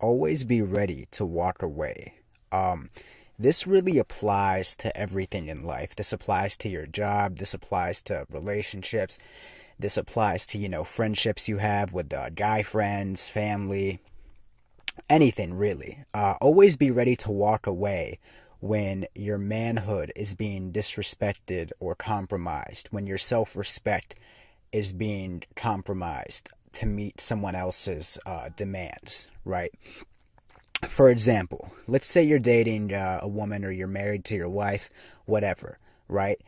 always be ready to walk away. Um, this really applies to everything in life. This applies to your job. This applies to relationships. This applies to, friendships you have with guy friends, family, anything really. Always be ready to walk away when your manhood is being disrespected or compromised, when your self respect is being compromised to meet someone else's demands, right? For example, let's say you're dating a woman or you're married to your wife, whatever, right?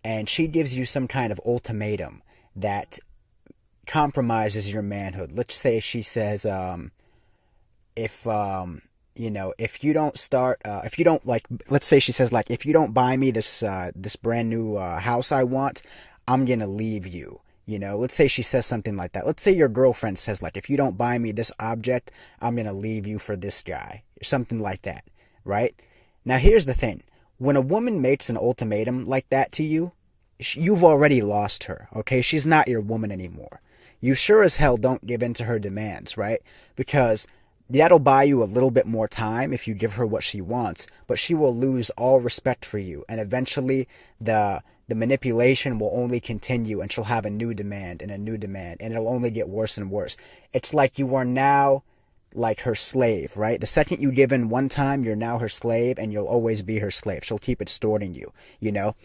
And she gives you some kind of ultimatum that compromises your manhood. Let's say she says, if if you don't start, if you don't like, let's say she says like, if you don't buy me this brand new house I want, I'm gonna leave you. Let's say she says something like that. Let's say your girlfriend says like, if you don't buy me this object, I'm gonna leave you for this guy, or something like that, right? Now here's the thing: when a woman makes an ultimatum like that to you, you've already lost her. Okay, she's not your woman anymore. You sure as hell don't give in to her demands, right? Because that'll buy you a little bit more time if you give her what she wants, but she will lose all respect for you, and eventually the manipulation will only continue, and she'll have a new demand and a new demand, and it'll only get worse and worse. It's like you are now like her slave, right? The second you give in one time, you're now her slave, and you'll always be her slave. She'll keep extorting you, you know?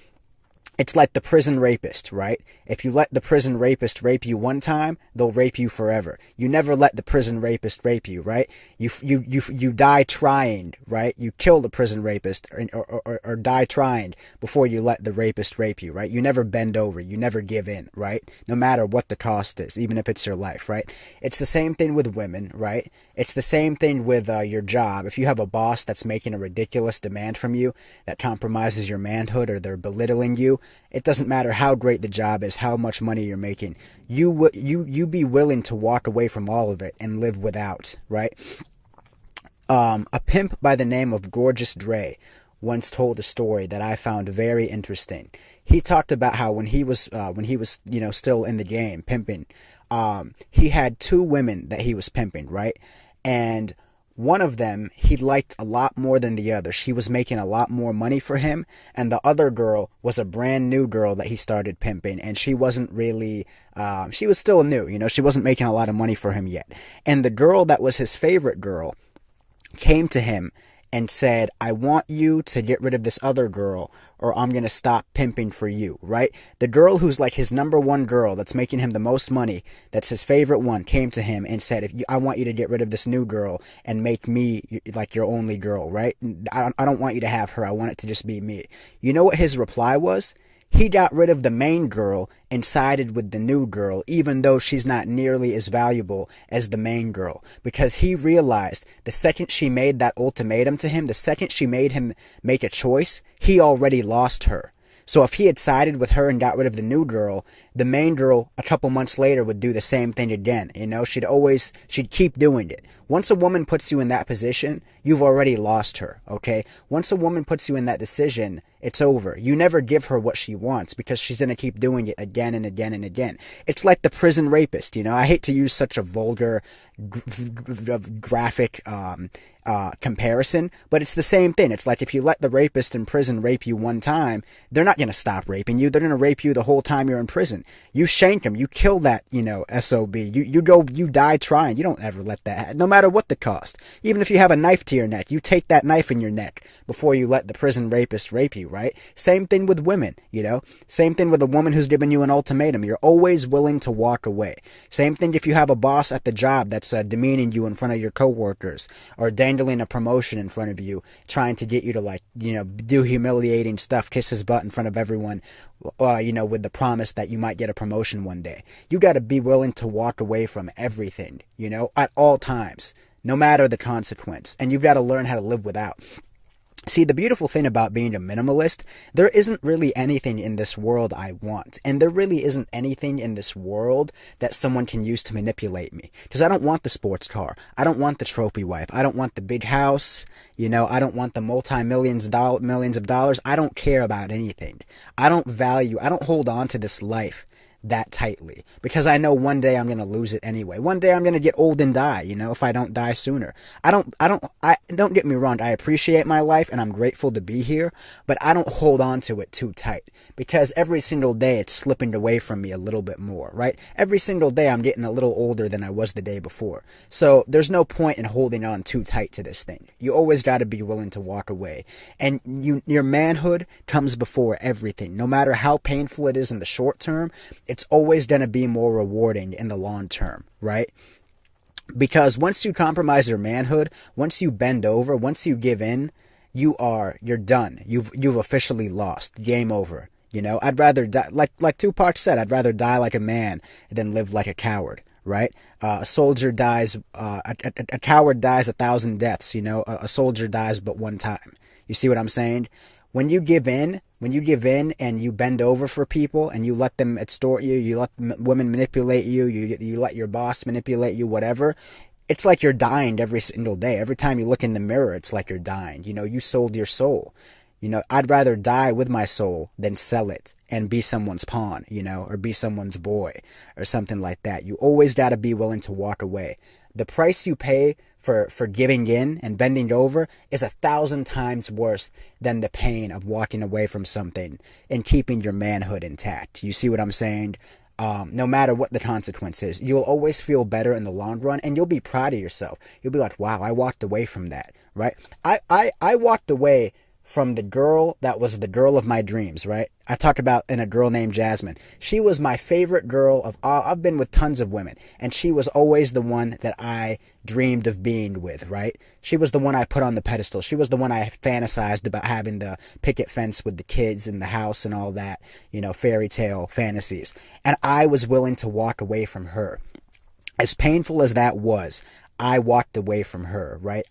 It's like the prison rapist, right? If you let the prison rapist rape you one time, they'll rape you forever. You never let the prison rapist rape you, right? You die trying, right? You kill the prison rapist or die trying before you let the rapist rape you, right? You never bend over. You never give in, right? No matter what the cost is, even if it's your life, right? It's the same thing with women, right? It's the same thing with your job. If you have a boss that's making a ridiculous demand from you that compromises your manhood, or they're belittling you, it doesn't matter how great the job is, how much money you're making. You be willing to walk away from all of it and live without, right? A pimp by the name of Gorgeous Dre once told a story that I found very interesting. He talked about how when he was still in the game pimping, he had two women that he was pimping, right? And one of them he liked a lot more than the other. She was making a lot more money for him, and the other girl was a brand new girl that he started pimping, and she wasn't really, she was still new, she wasn't making a lot of money for him yet. And the girl that was his favorite girl came to him and said, I want you to get rid of this other girl, or I'm going to stop pimping for you, right? The girl who's like his number one girl, that's making him the most money, that's his favorite one, came to him and said, I want you to get rid of this new girl and make me like your only girl, right? I don't want you to have her. I want it to just be me. You know what his reply was? He got rid of the main girl and sided with the new girl, even though she's not nearly as valuable as the main girl. Because he realized the second she made that ultimatum to him, the second she made him make a choice, he already lost her. So if he had sided with her and got rid of the new girl, the main girl a couple months later would do the same thing again. She'd keep doing it. Once a woman puts you in that position, you've already lost her, okay? Once a woman puts you in that decision, it's over. You never give her what she wants, because she's going to keep doing it again and again and again. It's like the prison rapist, I hate to use such a vulgar, graphic comparison, but it's the same thing. It's like if you let the rapist in prison rape you one time, they're not going to stop raping you. They're going to rape you the whole time you're in prison. You shank them. You kill that, SOB. You die trying. You don't ever let that happen, no matter what the cost. Even if you have a knife to your neck, you take that knife in your neck before you let the prison rapist rape you, right? Same thing with women, Same thing with a woman who's given you an ultimatum. You're always willing to walk away. Same thing if you have a boss at the job that's demeaning you in front of your coworkers, or dangling a promotion in front of you, trying to get you to do humiliating stuff, kiss his butt in front of everyone, with the promise that you might get a promotion one day. You got to be willing to walk away from everything, at all times, no matter the consequence. And you've got to learn how to live without. See, the beautiful thing about being a minimalist, there isn't really anything in this world I want. And there really isn't anything in this world that someone can use to manipulate me. Because I don't want the sports car. I don't want the trophy wife. I don't want the big house. I don't want the millions of dollars. I don't care about anything. I don't hold on to this life that tightly, because I know one day I'm going to lose it anyway. One day I'm going to get old and die, if I don't die sooner. Don't get me wrong. I appreciate my life and I'm grateful to be here, but I don't hold on to it too tight, because every single day it's slipping away from me a little bit more, right? Every single day I'm getting a little older than I was the day before. So there's no point in holding on too tight to this thing. You always got to be willing to walk away. And your manhood comes before everything. No matter how painful it is in the short term, it's always going to be more rewarding in the long term, right? Because once you compromise your manhood, once you bend over, once you give in, you're done. You've officially lost. Game over. I'd rather die, like Tupac said, I'd rather die like a man than live like a coward, right? A soldier dies, a coward dies 1,000 deaths, a soldier dies but one time. You see what I'm saying? When you give in and you bend over for people and you let them extort you, you let women manipulate you, you let your boss manipulate you, whatever, it's like you're dying every single day. Every time you look in the mirror, it's like you're dying. You sold your soul. I'd rather die with my soul than sell it and be someone's pawn, or be someone's boy or something like that. You always got to be willing to walk away. The price you pay for giving in and bending over is 1,000 times worse than the pain of walking away from something and keeping your manhood intact. You see what I'm saying? No matter what the consequence is, you'll always feel better in the long run, and you'll be proud of yourself. You'll be like, wow, I walked away from that, right? I walked away from the girl that was the girl of my dreams, right? I talked about a girl named Jasmine. She was my favorite girl of all. I've been with tons of women, and she was always the one that I dreamed of being with, right? She was the one I put on the pedestal. She was the one I fantasized about having the picket fence with the kids in the house and all that, fairy tale fantasies. And I was willing to walk away from her. As painful as that was, I walked away from her, right?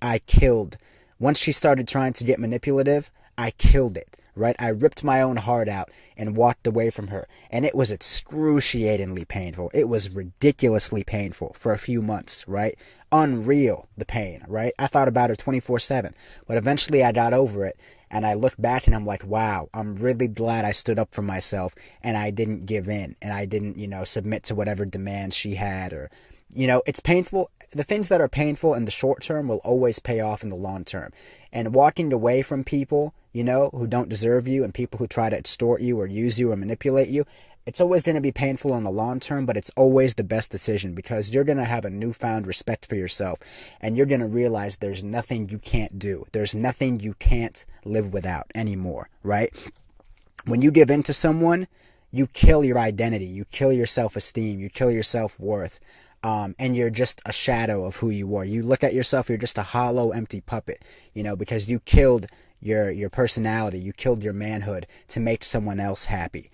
Once she started trying to get manipulative, I killed it, right? I ripped my own heart out and walked away from her. And it was excruciatingly painful. It was ridiculously painful for a few months, right? Unreal, the pain, right? I thought about her 24/7. But eventually I got over it. And I look back and I'm like, wow, I'm really glad I stood up for myself and I didn't give in. And I didn't, submit to whatever demands she had or... it's painful. The things that are painful in the short term will always pay off in the long term. And walking away from people, who don't deserve you and people who try to extort you or use you or manipulate you, it's always going to be painful in the long term, but it's always the best decision because you're going to have a newfound respect for yourself and you're going to realize there's nothing you can't do. There's nothing you can't live without anymore, right? When you give in to someone, you kill your identity, you kill your self-esteem, you kill your self-worth. And you're just a shadow of who you are. You look at yourself, you're just a hollow, empty puppet, because you killed your personality, you killed your manhood to make someone else happy,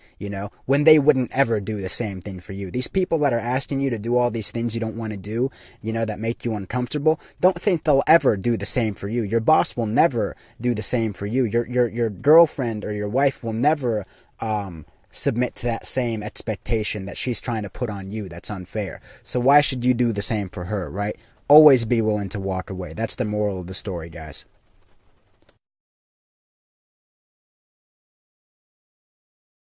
when they wouldn't ever do the same thing for you. These people that are asking you to do all these things you don't want to do, that make you uncomfortable, don't think they'll ever do the same for you. Your boss will never do the same for you. Your girlfriend or your wife will never, submit to that same expectation that she's trying to put on you that's unfair. So why should you do the same for her, right? Always be willing to walk away. That's the moral of the story, guys.